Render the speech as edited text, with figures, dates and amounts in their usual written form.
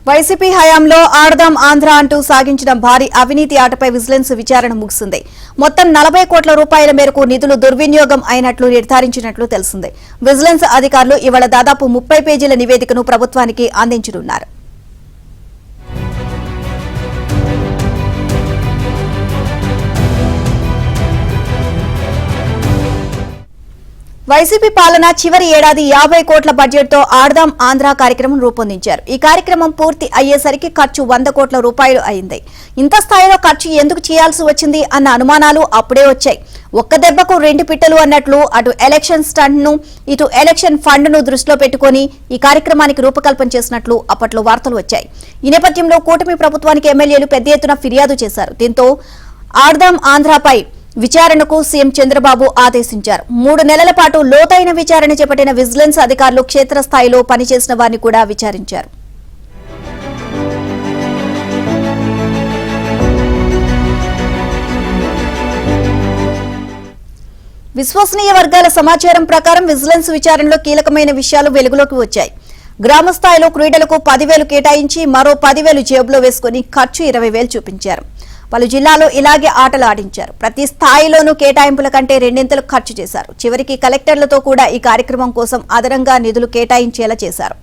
YCP హయాంలో ఆడదాం ఆంధ్ర అంటూ సాగించిన భారీ అవినీతి ఆటపై విజిలెన్స్ విచారణ ముగిసింది. మొత్తం 40 కోట్ల రూపాయల మేరకు నిధులు దుర్వినియోగం అయినట్లు నిర్ధారించినట్లు తెలిసింది. విజిలెన్స్ అధికారులు ఇవాళ దాదాపు 30 పేజీల నివేదికను ప్రభుత్వానికి అందించనున్నారు. వైసీపీ పాలన చివరి ఏడాది 50 కోట్ల బడ్జెట్తో ఆడదాం ఆంధ్ర కార్యక్రమం రూపొందించారు. ఈ కార్యక్రమం పూర్తి అయ్యేసరికి ఖర్చు 100 కోట్ల రూపాయలు అయింది. ఇంత స్థాయిలో ఖర్చు ఎందుకు చేయాల్సి వచ్చింది అన్న అనుమానాలు అప్పుడే వచ్చాయి. ఒక్క దెబ్బకు 2 పిట్టలు అన్నట్లు అటు ఎలక్షన్ స్టంట్ ను ఇటు ఎలక్షన్ ఫండ్ ను దృష్టిలో పెట్టుకుని ఈ కార్యక్రమానికి రూపకల్పన చేసినట్లు అప్పట్లో వార్తలు వచ్చాయి. ఈ నేపథ్యంలో కూటమి ప్రభుత్వానికి ఎమ్మెల్యేలు పెద్ద ఎత్తున ఫిర్యాదు చేశారు. దీంతో ఆడదాం ఆంధ్రపై విచారణకు సీఎం చంద్రబాబు ఆదేశించారు. 3 నెలల పాటు లోతైన విచారణ చేపట్టిన విజిలెన్స్ అధికారులు క్షేత్రస్థాయిలో పనిచేసిన వారిని కూడా విచారించారు. విశ్వసనీయ వర్గాల సమాచారం ప్రకారం విజిలెన్స్ విచారణలో కీలకమైన విషయాలు వెలుగులోకి వచ్చాయి. గ్రామ స్థాయిలో క్రీడలకు 10,000 కేటాయించి మరో 10,000 జేబులో వేసుకుని ఖర్చు 20,000 చూపించారు. పలు జిల్లాలో ఇలాగే ఆటలు ఆడించారు. ప్రతి స్థాయిలోనూ కేటాయింపుల కంటే 2 ఖర్చు చేశారు. చివరికి కలెక్టర్లతో కూడా ఈ కార్యక్రమం కోసం అదనంగా నిధులు కేటాయించేలా చేశారు.